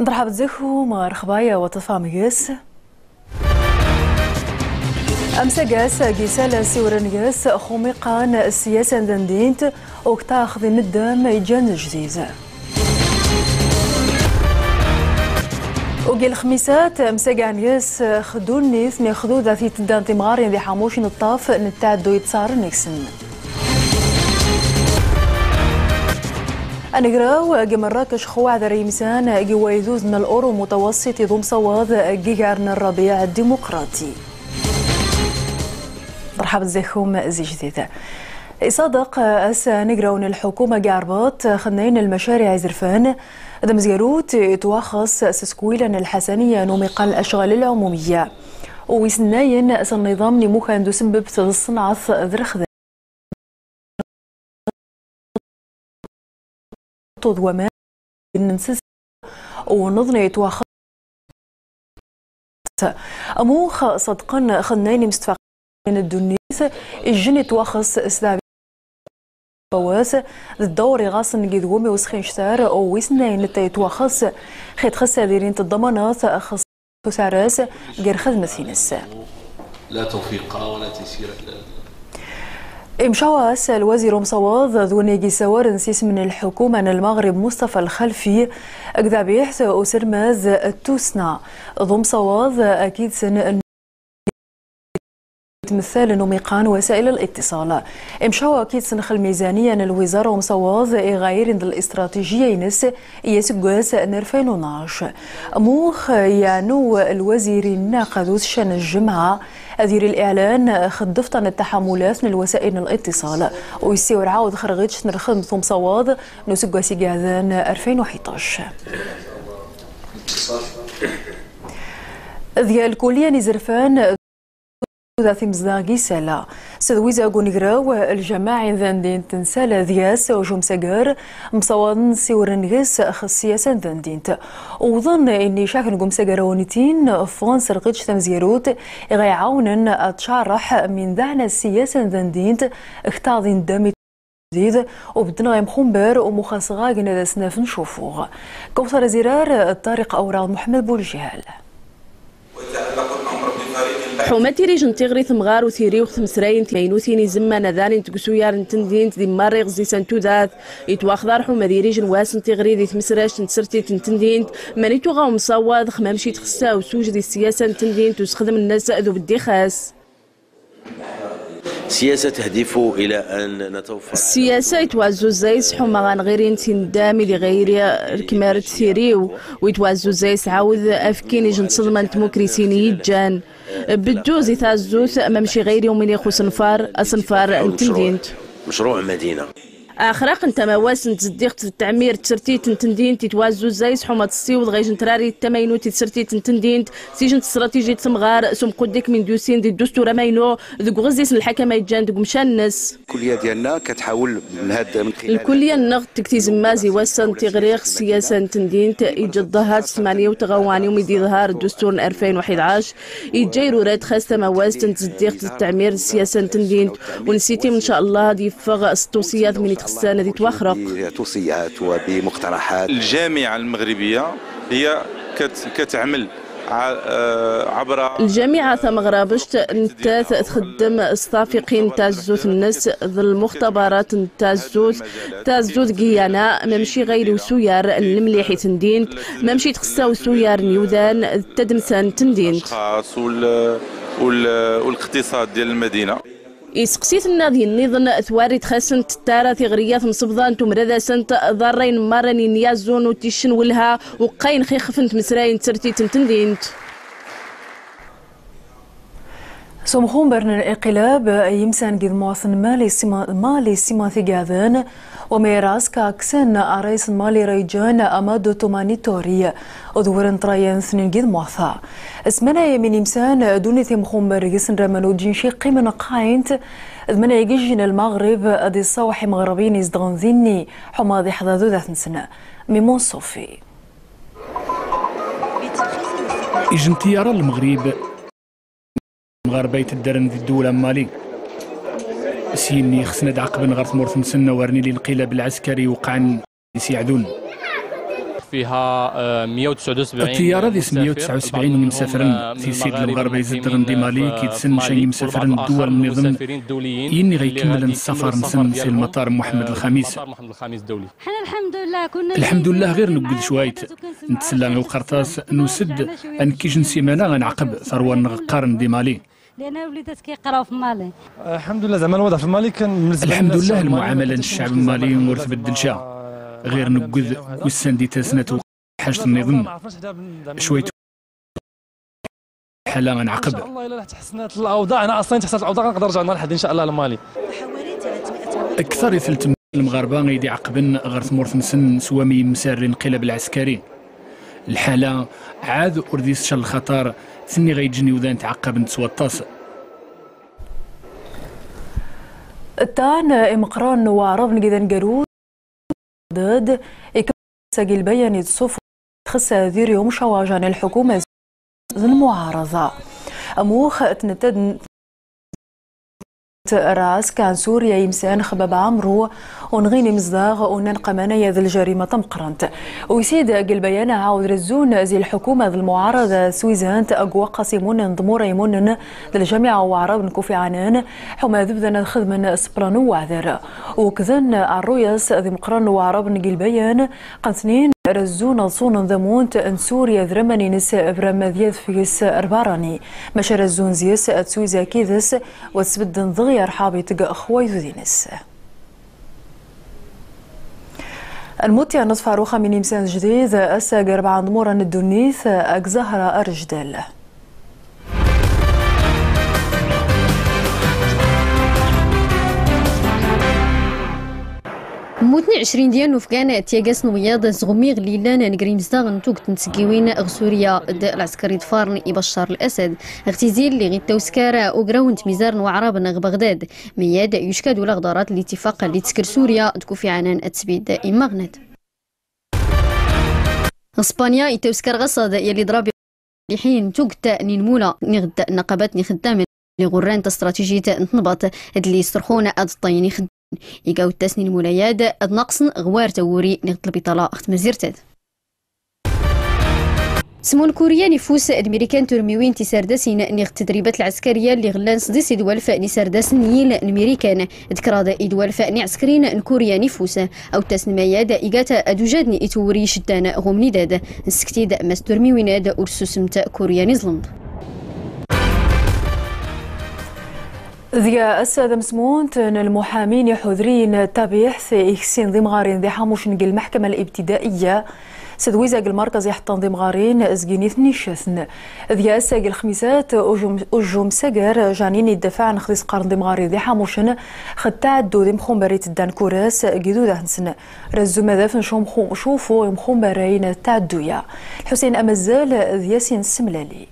نرحب بزيكم مرحبايا وتفاميس أمسجاس جيسال سيورنجاس خميقان السياسة دندينت وكتاخذ الندم يجان جديد وقي الخميسات أمسجانيس خدوني ثني خدود ذي تدان تمغار ذي حموش نطاف نتعدو يتصار نكسن أنقراو جي مراكش خوع ذا ريمسان جي ويذوز من الأورو متوسط يضم صواذ جيجارن الربيع الديمقراطي. مرحبا زيكم زي جديدة. يصادق نقراون الحكومة جاربات خنين المشاريع زرفان ذا مزيروت تواخص سسكويلا الحسنية نوميقا الأشغال العمومية ويسناين النظام نموخان دو سبب الصنعة ذرخ وما ننسس ونظن يتواخص أموخ صدقا خنين مستفاقين الدنيس الجن يتواخص استعبي فواس الدور غاصن جذومي وسخين شتار أو ويسنين يتواخص خيط خسا ديرين الضمانات خص سعراس غير خدمة ثينس لا توفيق ولا تيسير. مشاواس الوزير مصواض ذونيجي سوار نسيس من الحكومة المغرب مصطفى الخلفي أكذا بيحث وسرماز التوسنا ضم صواض أكيد سن مثال نوميقان وسائل الاتصال مشاوا أكيد سنخ الميزانية الوزارة ومصواض غير الاستراتيجية ينس يسجواز 2012 موخ يعنو الوزير ناقدوس شان الجمعة أدير الإعلان خدفتن التحملات من الوسائل الاتصال ويسيور عاود خرجت نرخد ثم صواض نسجوا سجاذان 2011 ذي الكلية نزرفان ذات مزداقي سلا سدويزا قونيغراو الجماعي ذاندين تنسال ذياس وجوم سجار مصوان سيورنغيس خصياسا ذاندينت وظن اني شاكن قوم سجارونيتين فونس رقيتش تمزيروت غيعاونا اتشارح من دعنا السياسة ذاندينت اختاضين دامي جديد وبدنا غيمخون بار ومخاصغا قنا ذا سناف نشوفوه كوثر زرار الطارق أوراد محمد بولجهال حومتي ريجن تغري ثمغار وثيري وثمسراين تمينوثيني زما نذان تقسويار نتندين دي ماري غزي سنتودات يتواخضار حومتي ريجن واسن تغري دي ثمسراش تنسرتي تنتندين مانيتو غاو مصواد خمامشي تخسا وسوج دي السياسة نتندين تستخدم الناس ذو بدي خاس سياسة تهدف إلى أن نتوفر السياسة يتوازو زيس حما غنغيرين تندامي لغير كمارة ثيريو ويتوازو زيس عاوذ أفكين يجن صدمان تموكريسيني جان بالجوز يتعزوث ممشي غير يومين يخو صنفار نتندينت مشروع مدينة اخراق انت مواسن تزديقت التعمير تسرتي تنتندين تتوازو زيس حومه السيوض غيجن تراري التمينو تسرتي تنتندين سيجن استراتيجيه تمغار سم قدك من دوسين دي الدستور ماينو ذوك غزيس الحكمه يجان دوك مشانس الكليه ديالنا كتحاول من هذا من خلال الكليه النغ تكتيز مازي وسن تغريق السياسه تنتندين يجد ظهر 88 وميدي ظهر الدستور 2011 يجيروا راد خاصه مواسن تزديقت التعمير السياسه تنتندين ونسيتي ان شاء الله دي فغ توصيات من السنة دي توخرق بتوصيات وبمقترحات. الجامعة المغربية هي كتعمل عبر الجامعة ثمغرابش نتا تخدم الصافقين تاع الزوت الناس ذو المختبرات تاع الزوت قيانا ممشي غير وسويار المليحي تندينت ممشي تخسا وسويار نيوذان تدمسان تندينت الخاص والاقتصاد ديال المدينة يسقسيت الناضي النظن ثواري تخاسن تتارا ثغريات مصبضان تمرذا سنت ضارين مارني نيازون وتيشن ولها وقاين خيخفنت مسراين تسرتي تنتندينت سمخون برن الانقلاب يمسان قد مواصن مالي سيماثي قاذان وميراس كاكسن عريس مالي ريجان أمادو توماني توري ودورن طريان ثنين قد مواثا اسمنا يمين يمسان دوني ثمخون برقسن رمانو جنشي قيمة قاينت ذمنا يجيجين المغرب ادي الصوحي مغربين يزدغن ذيني حماضي حضاذو ذات سنة ميمون صوفي إجن تيارة المغرب مغاربة الدرن ذي الدولة مالي سيني خصنا عقب نغرت مورث مسنة ورني للانقلاب العسكري وقعن يسيعدون فيها 179 الطيارة دي 179 من مسافرين في سيد المغاربة يزدرن دي مالي كيتسن شي مسافرين الدول النظام يني غيكمل السفر نسن في المطار محمد الخميس. الحمد لله غير نقد شويت نتسلى وقرطاس نسد ان كيجن سيمانه غنعقب ثروه نقارن دي مالي لان وليدات كيقراو في مالي. الحمد لله زعما الوضع في مالي كان الحمد لله المعامله للشعب المالي ما تبدلش غير نقد والسندي تسنت حاجه النظام شويه حاله غنعقب. ان شاء الله الا تحسنت الاوضاع انا اصلا تحسنت الاوضاع نقدر نرجع لحد ان شاء الله لمالي. اكثر ثلث المغاربه غيدي عقبن غير ثمور ثمسن سوامي مسار الانقلاب العسكري. الحاله عاد ورديس شل الخطر ثني غيجني وذا نتعقب نتسوطاس. التان امقران وعرب نقدر نقرود ضد ساقي البيان يتصف خص هذير يوم شواجان الحكومة المعارضة أموخ تنتد راس كان سوريا يمسان خباب عمرو ونغيني مزداغ وننقمنا يا ذي الجريمة مقرنت ويسيد قلبيانا عاود رزون زي الحكومة ذي المعارضة سويزانت أقوى قاسمون انضموا ريمون ذي الجامعة وعرب نكوفي عنان حما ذبذنا الخدمة سبرانو وعذر وكذن عرويس ذي مقرن وعرب نقلبيان قنثنين رزون الصون ذمونت ان سوريا ذرمني نساء برمذيذ فيس ارباراني مش رزون زيس اتسويزا كيدس وتسبدن ضغير حابي تقى اخوي ذينس الموتي نصف عروخة من إمسان جديد أسا قرب ضمورا الدنيث أكزهرة أرجدل موتني 20 ديال نوفكان تياقاس نوياض زغمي غليلان نقريم زداغ نتوك تنسكيوين غسوريا العسكري دفارن بشار الأسد اغتزيل اللي غيت توسكارا وقراونت ميزار وعراب نغ بغداد مياد يشكاد ولا غدارات الاتفاق اللي تسكر سوريا تكوفي عنان التسبيد إماغنت اسبانيا يتوسكر غصاد يلي ضرب لحين توقت نينمولا نغد نقابات خدام لغران استراتيجية نتنبط اللي يسترخون الطيني خدام يقاو التسنين المولاياد أد نقصن غوار توري نغد البطالة أخت مزيرتد سمون كوريا نفوس الامريكان ترميوين تساردسين نغ التدريبات العسكريه اللي غلان صديس يدوالف نساردس نيل الامريكان ذكراد يدوالف عسكريين نكوريا نفوس او تسنمياد ايغاتا ادوجادني اتوري شدان غومنيداد نسكتيد ماس ترميويناد ارسوسمت كوريا نيزلند ذيا السادة مسمونت المحامين يحذرين تابيح إكسين ضمغارين ذي حاموش نقل المحكمة الابتدائية سدويزاق المركز يحطن ضمغارين ازقينيث نيشثن ذيا الساق الخميسات أجوم ساقر جانين يدفع عن خذيس قارن ضمغارين ذي حاموشن خدتعدو ذي مخوم بريت الدان كوراس قيدو دهنسن رزو مذافن شوفو يمخوم برين تعدويا الحسين أمزال ذياسين السملالي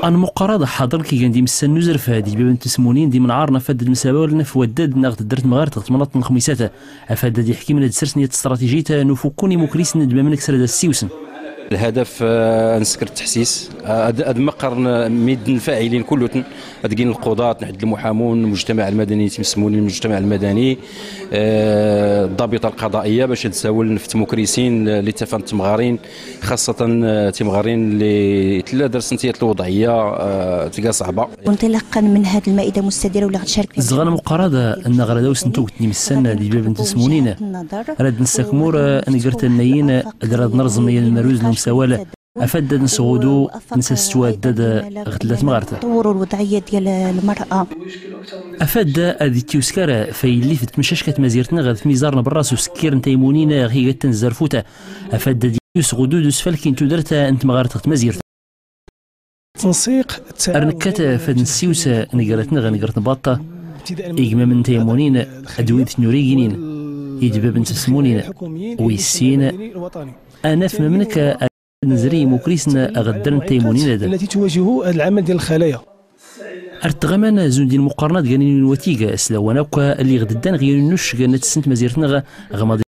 أنا مقارنة حاضر كي كان ديم السن نزر فادي بابن تسمونين دي من عارنا فاد المساواة ولا وداد ناخذ درت مغارت غتمنط من خميسات افاد دي حكي من هاد السرسنية استراتيجية نفكوني مكريس ندبا منك سرد السيوسن الهدف نسكر التحسيس هذا مقرن ميد الفاعلين كلهم هذين القضاة نحد المحامون المجتمع المدني تمسموني المجتمع المدني الضابطه القضائيه باش تساول في تموكريسين اللي تفان تمغارين خاصه تمغارين اللي تلا درسنتيات الوضعيه تلقى صعبه انطلاقا من هذه المائده المستديره ولا غتشارك زغنا مقارنه ان غرداوس نتوكتني من السنه اللي باب تسمونين راد نسكمور نقرت النين دراد نرزم المروز المساواه افاد نسعودو نسستوا داد غتلات مغارته تطور الوضعيه ديال المراه افاد هذه تيوسكارا فايلي في تمشاشكات مزيرتنا غاد في ميزارنا بالراس وسكير نتايمونين غي تنزرفوتا افاد يسغدو دوس فالكين تودرت انت مغارته مزيرت تنسيق ارنكات فاد نسيوسا نقرتنا غنقرت باطا اجمام من تايمونين ادويت نوريجينين يدباب نتسمونين ويسين انا في منك نزري مكريسنا غدرن تيمونين هذا التي تواجه العمل ديال الخلايا ارتغمان زون ديال المقارنات قالين الوتيقه سلاوناكا اللي غددان غير نوش قالت السنت مزيرتنا غماضي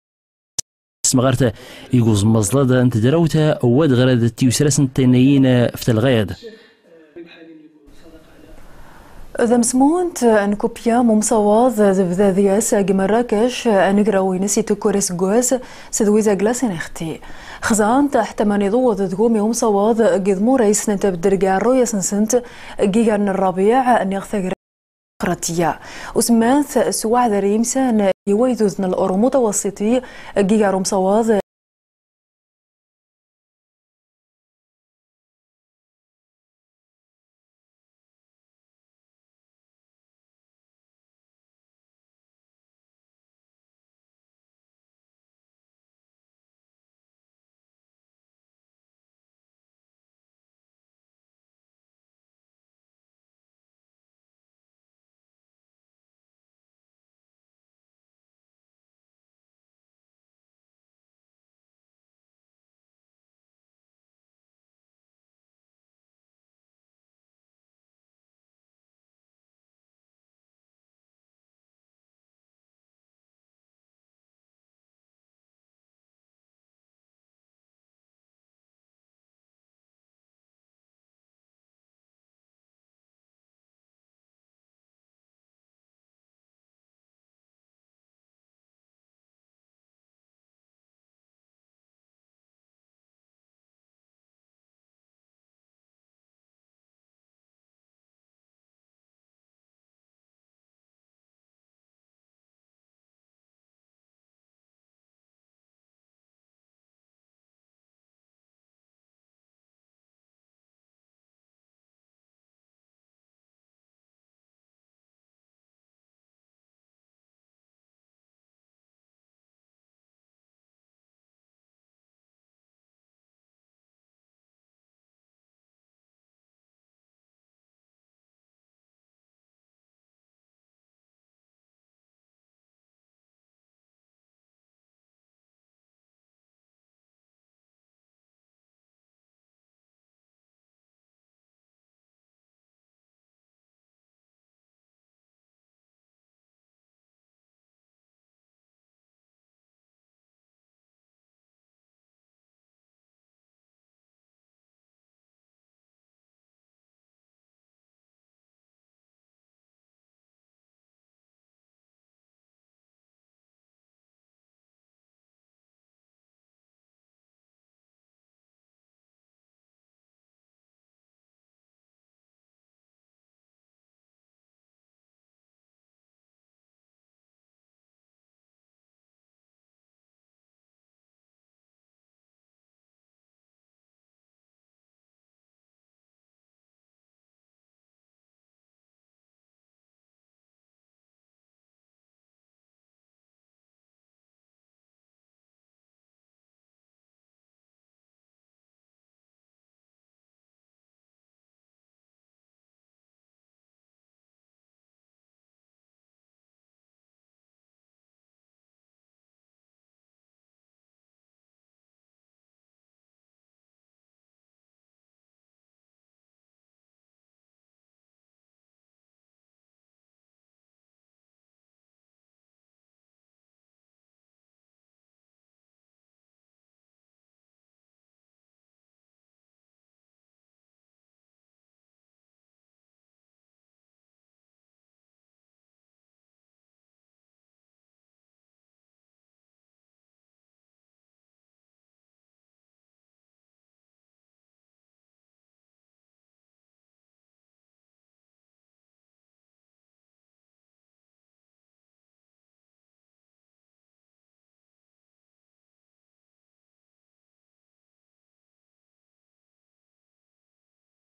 سمغارتا يقوز مزلاده انت دراوتا واد غراد تيوسراسن تينيين في الغياد ذا مسمونت انكوبيا ممصواض ذبذا ذياس مراكش انقراوي نسيتو كوريس جواز سدويزا جلاسين اختي خزان تحت ماني ضوض ذقومي ممصواض قدمو رئيس نتا بدرقا الرؤية سنسنت جيجان الربيع ان يغثق قراتيا وسمانث سواع ذا ريمسان يويدوزن الأورو متوسطي جيجا ممصواض